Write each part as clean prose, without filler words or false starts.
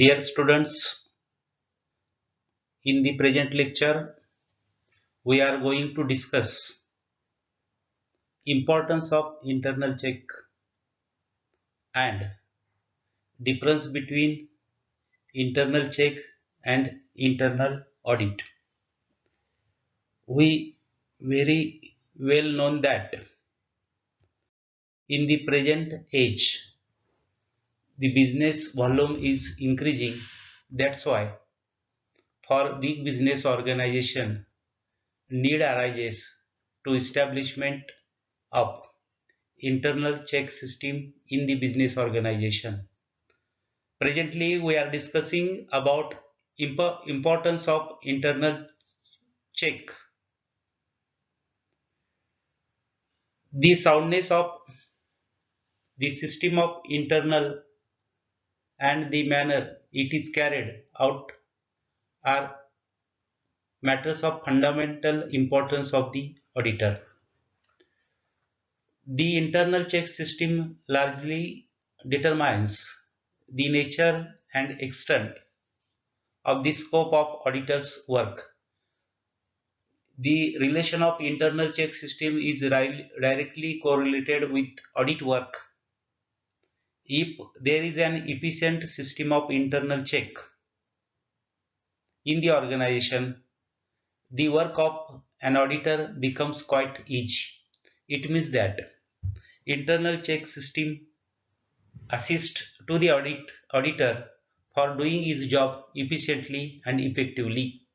Dear students, in the present lecture, we are going to discuss importance of internal check and difference between internal check and internal audit. We very well known that in the present age, the business volume is increasing. That's why for big business organization, need arises to establishment of internal check system in the business organization. Presently, we are discussing about importance of internal check. The soundness of the system of internal and the manner it is carried out are matters of fundamental importance of the auditor. The internal check system largely determines the nature and extent of the scope of auditor's work. The relation of internal check system is directly correlated with audit work. If there is an efficient system of internal check in the organization, the work of an auditor becomes quite easy. It means that internal check system assist to the auditor for doing his job efficiently and effectively.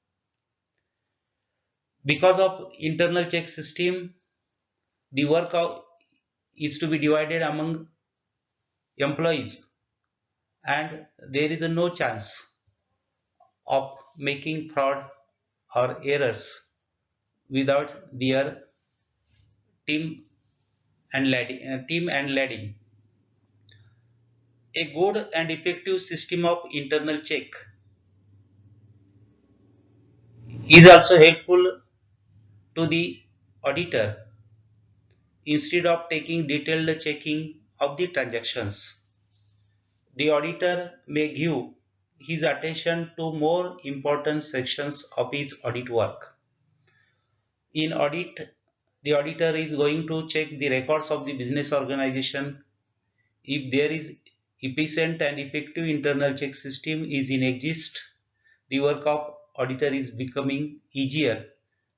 Because of internal check system, the work is to be divided among employees and there is no chance of making fraud or errors without their team and leading. A good and effective system of internal check is also helpful to the auditor instead of taking detailed checking of the transactions. The auditor may give his attention to more important sections of his audit work. In audit, the auditor is going to check the records of the business organization. If there is efficient and effective internal check system is in exist, the work of auditor is becoming easier,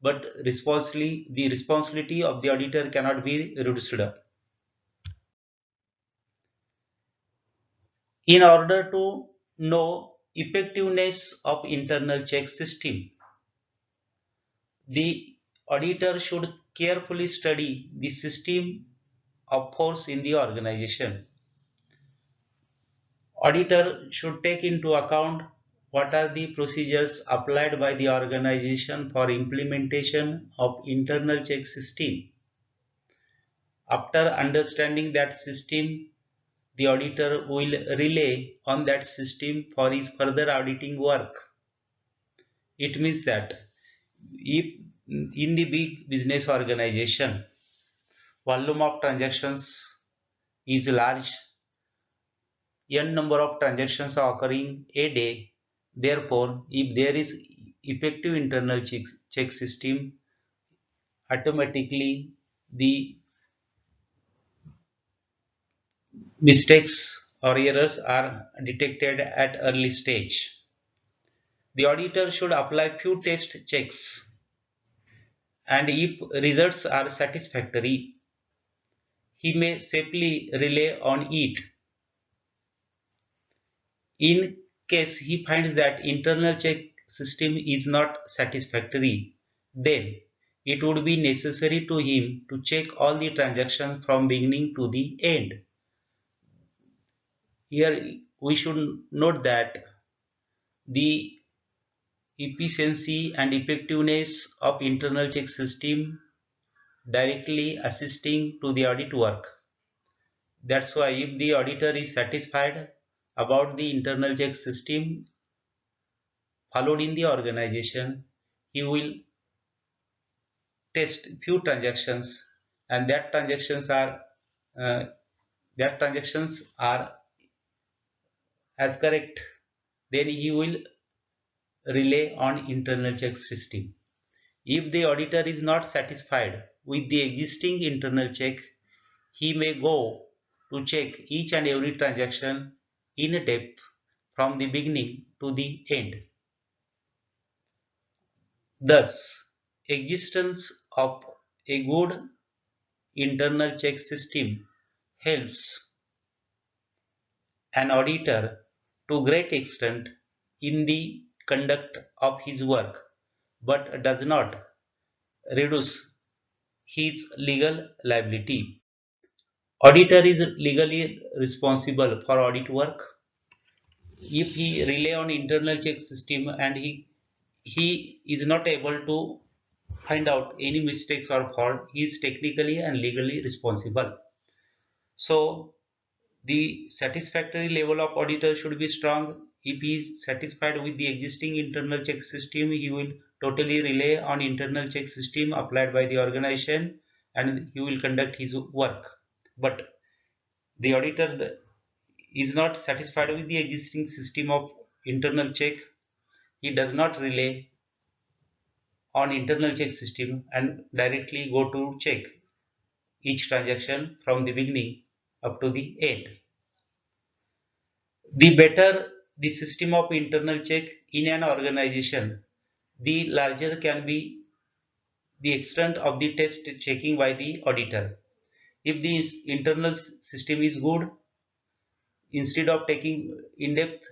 but the responsibility of the auditor cannot be reduced. In order to know effectiveness of internal check system, the auditor should carefully study the system of force in the organization. Auditor should take into account what are the procedures applied by the organization for implementation of internal check system. After understanding that system, the auditor will rely on that system for his further auditing work. It means that if in the big business organization, volume of transactions is large, n number of transactions are occurring a day. Therefore, if there is effective internal check system, automatically the mistakes or errors are detected at early stage. The auditor should apply few test checks and if results are satisfactory, he may safely rely on it. In case he finds that internal check system is not satisfactory, then it would be necessary to him to check all the transactions from beginning to the end. Here we should note that the efficiency and effectiveness of internal check system directly assisting to the audit work. That's why if the auditor is satisfied about the internal check system followed in the organization, he will test few transactions and uh, that transactions are as correct then he will rely on internal check system. If the auditor is not satisfied with the existing internal check, he may go to check each and every transaction in depth from the beginning to the end. Thus, existence of a good internal check system helps an auditor to great extent in the conduct of his work, but does not reduce his legal liability. Auditor is legally responsible for audit work if he rely on internal check system and he is not able to find out any mistakes or fault. He is technically and legally responsible. So the satisfactory level of auditor should be strong. If he is satisfied with the existing internal check system, he will totally rely on internal check system applied by the organization and he will conduct his work. But the auditor is not satisfied with the existing system of internal check. He does not rely on internal check system and directly go to check each transaction from the beginning up to the end. The better the system of internal check in an organization, the larger can be the extent of the test checking by the auditor. If the internal system is good, instead of taking in-depth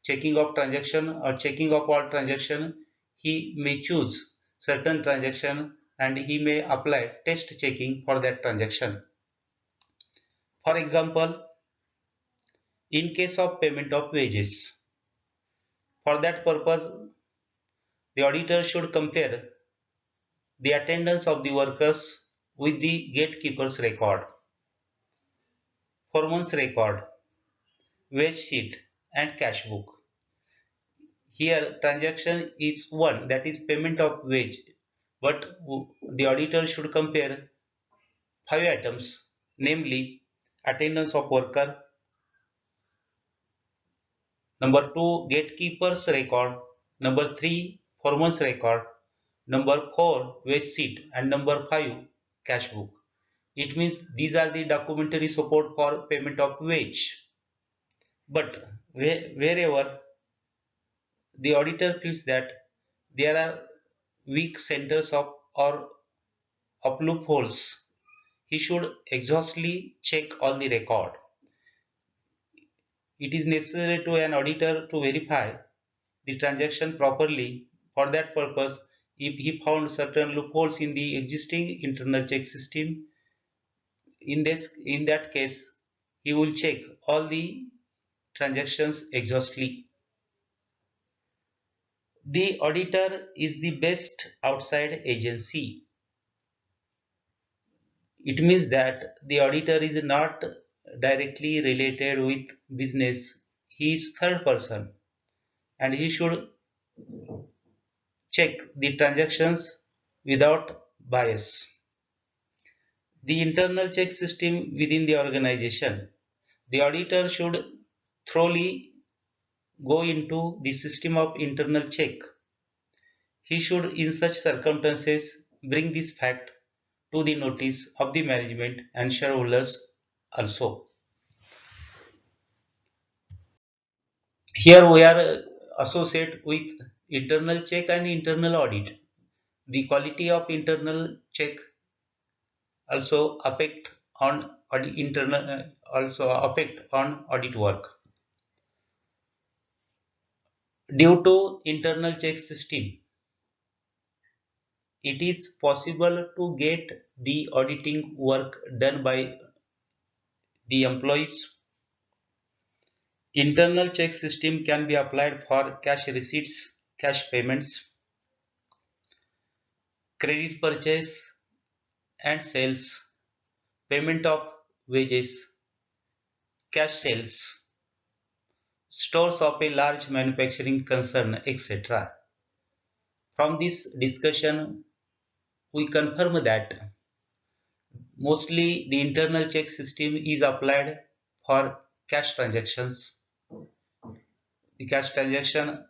checking of transaction or checking of all transaction, he may choose certain transaction and he may apply test checking for that transaction. For example, in case of payment of wages, for that purpose, the auditor should compare the attendance of the workers with the gatekeeper's record, foreman's record, wage sheet, and cash book. Here, transaction is one, that is payment of wage, but the auditor should compare five items, namely attendance of worker, number 2 gatekeeper's record, number 3 foreman's record, number 4 wage sheet, and number 5 cash book. It means these are the documentary support for payment of wage. But wherever the auditor feels that there are weak centers of or of loopholes, he should exhaustively check all the record. It is necessary to an auditor to verify the transaction properly. For that purpose, if he found certain loopholes in the existing internal check system, in that case, he will check all the transactions exhaustively. The auditor is the best outside agency. It means that the auditor is not directly related with business. He is third person and he should check the transactions without bias. The internal check system within the organization. The auditor should thoroughly go into the system of internal check. He should, in such circumstances, bring this fact to the notice of the management and shareholders also. Here we are associated with internal check and internal audit. The quality of internal check also affect on audit work. Due to internal check system, it is possible to get the auditing work done by the employees. Internal check system can be applied for cash receipts, cash payments, credit purchase and sales, payment of wages, cash sales, stores of a large manufacturing concern, etc. From this discussion, we confirm that mostly the internal check system is applied for cash transactions. The cash transaction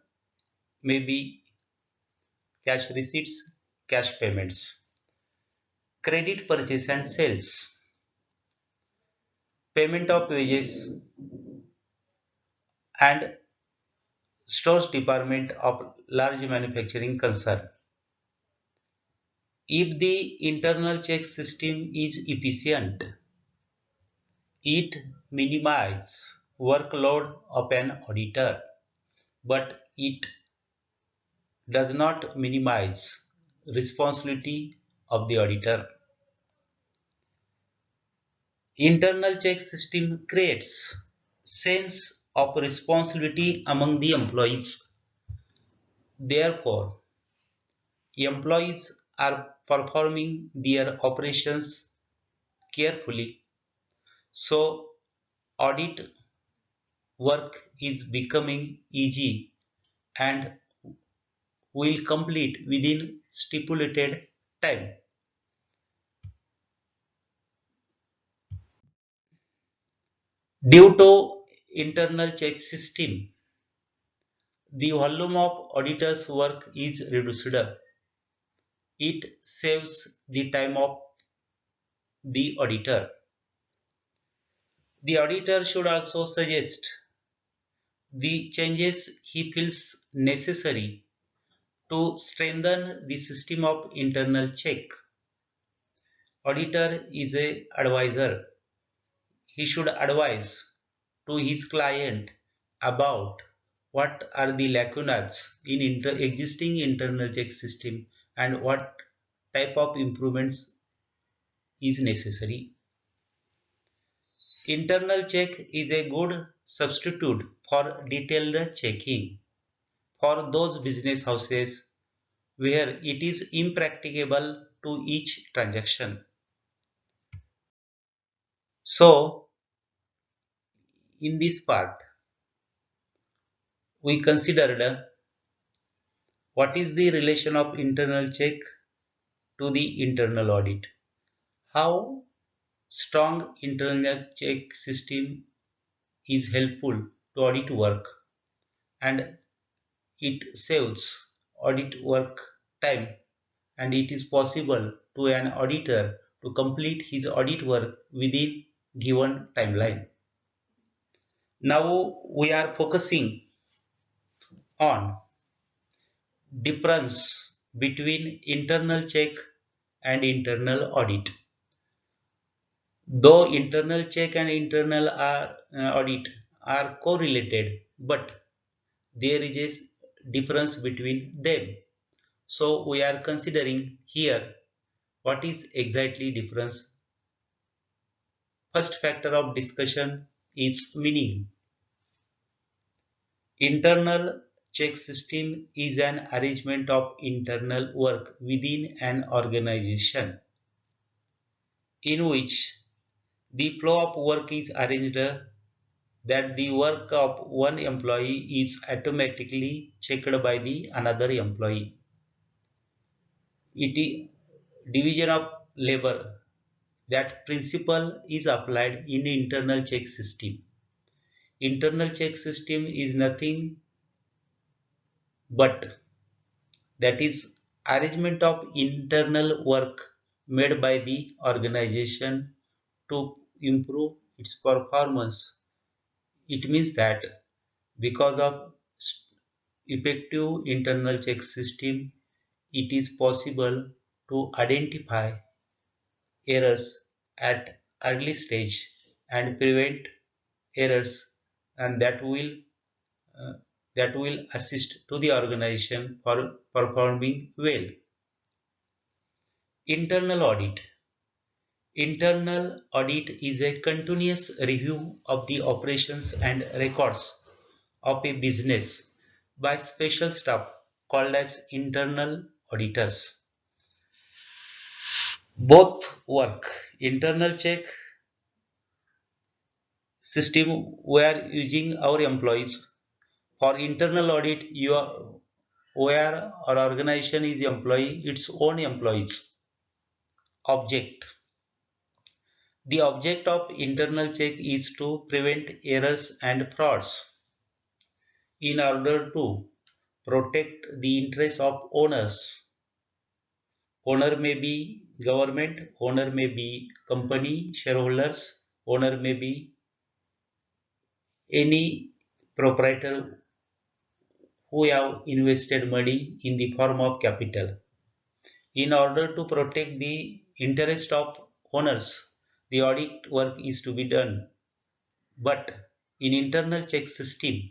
may be cash receipts, cash payments, credit purchase and sales, payment of wages and stores department of large manufacturing concern. If the internal check system is efficient, it minimizes workload of an auditor, but it does not minimize responsibility of the auditor. Internal check system creates sense of responsibility among the employees. Therefore, employees are performing their operations carefully. So, audit work is becoming easy and will complete within stipulated time. Due to internal check system, the volume of auditors' work is reduced. It saves the time of the auditor. The auditor should also suggest the changes he feels necessary to strengthen the system of internal check. Auditor is a advisor. He should advise to his client about what are the lacunas in existing internal check system and what type of improvements is necessary. Internal check is a good substitute for detailed checking for those business houses where it is impracticable to each transaction. So, in this part, we considered what is the relation of internal check to the internal audit, how strong internal check system is helpful to audit work, and it saves audit work time, and it is possible to an auditor to complete his audit work within given timeline. Now we are focusing on difference between internal check and internal audit. Though internal check and internal audit are correlated, but there is a difference between them. So we are considering here what is exactly difference. First factor of discussion is meaning. Internal check system is an arrangement of internal work within an organization in which the flow of work is arranged that the work of one employee is automatically checked by the another employee. It is division of labor. That principle is applied in internal check system. Internal check system is nothing but that is arrangement of internal work made by the organization to improve its performance. It means that because of effective internal check system, it is possible to identify errors at early stage and prevent errors, and uh, that will assist to the organization for performing well. Internal audit. Internal audit is a continuous review of the operations and records of a business by special staff called as internal auditors. Both work. Internal check system we are using our employees. For internal audit, where our organization is employee its own employees. Object. The object of internal check is to prevent errors and frauds. in order to protect the interests of owners. Owner may be government, owner may be company, shareholders, owner may be any proprietor who have invested money in the form of capital. In order to protect the interest of owners, the audit work is to be done. But in internal check system,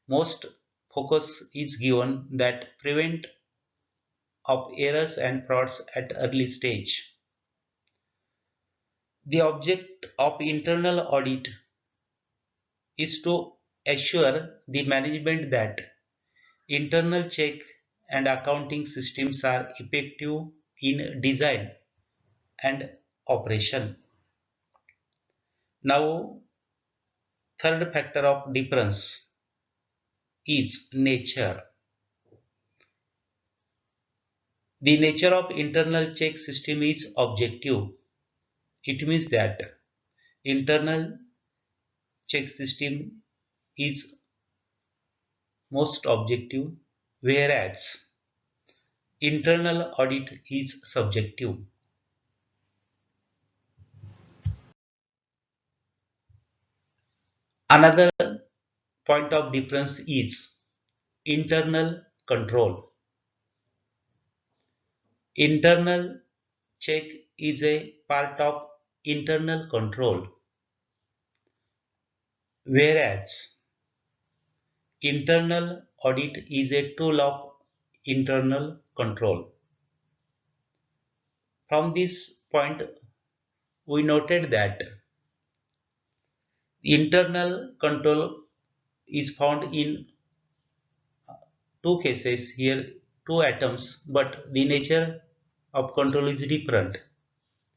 most focus is given that prevent of errors and frauds at early stage. The object of internal audit is to assure the management that internal check and accounting systems are effective in design and operation. Now, third factor of difference is nature. The nature of internal check system is objective. It means that internal check system is most objective, whereas internal audit is subjective. Another point of difference is internal control. Internal check is a part of internal control, whereas internal audit is a tool of internal control. From this point, we noted that internal control is found in two cases here, two atoms, but the nature of control is different.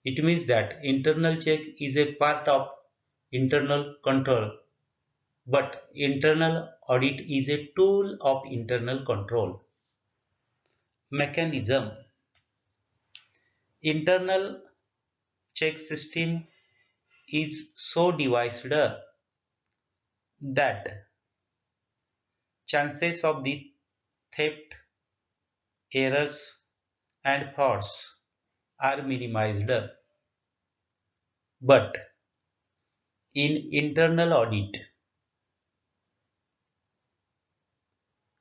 It means that internal check is a part of internal control, but internal audit is a tool of internal control. Mechanism. Internal check system is so devised that chances of the theft, errors, and frauds are minimized. But in internal audit,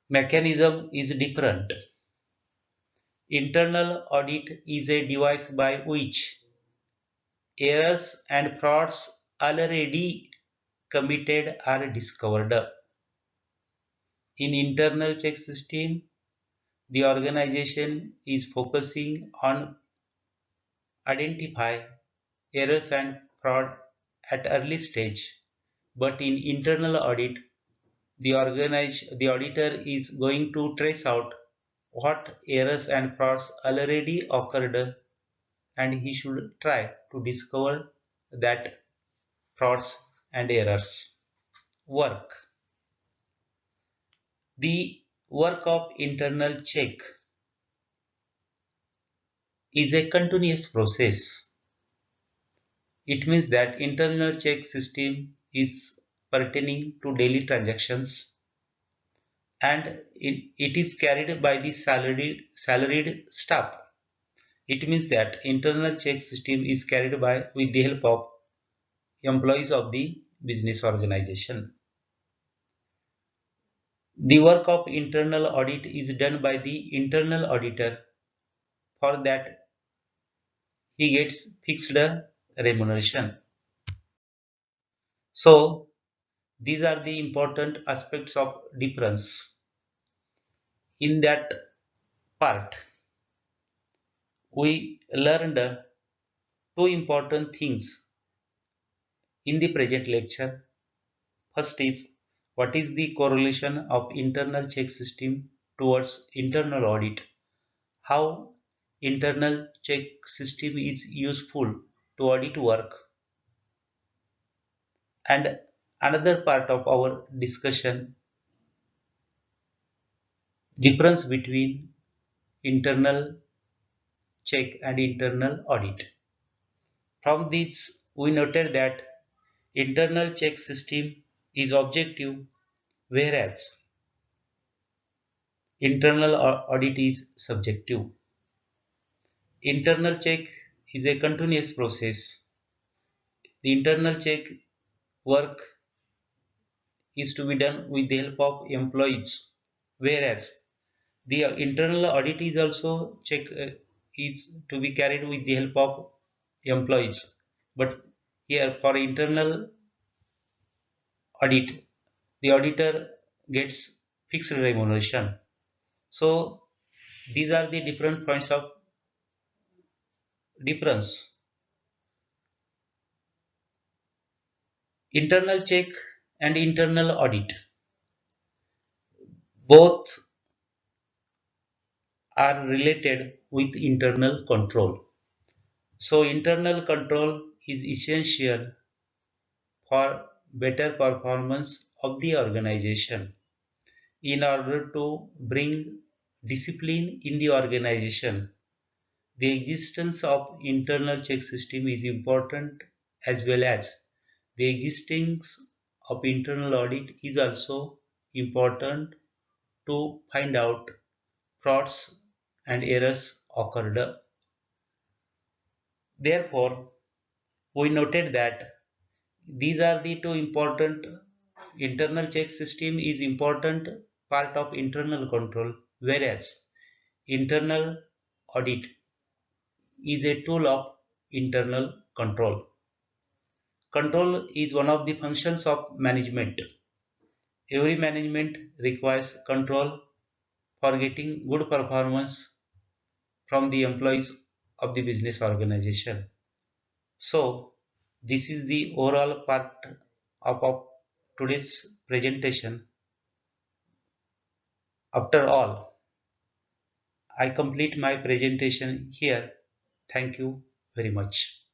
mechanism is different. Internal audit is a device by which errors and frauds already committed are discovered. In internal check system, the organization is focusing on identify errors and fraud at early stage. But in internal audit, the auditor is going to trace out what errors and frauds already occurred, and he should try to discover that frauds and errors. Work. The work of internal check is a continuous process. It means that internal check system is pertaining to daily transactions, and it is carried by the salaried staff. It means that internal check system is carried by with the help of employees of the business organization. The work of internal audit is done by the internal auditor. For that, he gets fixed remuneration. So, these are the important aspects of difference. In that part, we learned two important things in the present lecture. First is what is the correlation of internal check system towards internal audit? How internal check system is useful to audit work? And another part of our discussion, difference between internal check and internal audit. From this, we noted that internal check system is objective, whereas Internal audit is subjective. Internal check is a continuous process. The internal check work is to be done with the help of employees, whereas the internal audit is also is to be carried with the help of employees. But here for internal audit, the auditor gets fixed remuneration. So these are the different points of difference. Internal check and internal audit both are related with internal control. So internal control is essential for better performance of the organization. In order to bring discipline in the organization, the existence of internal check system is important, as well as the existence of internal audit is also important to find out frauds and errors occurred. Therefore, we noted that these are the two important. Internal check system is important part of internal control, whereas internal audit is a tool of internal control. Control is one of the functions of management. Every management requires control for getting good performance from the employees of the business organization. So, this is the overall part of today's presentation. After all, I complete my presentation here. Thank you very much.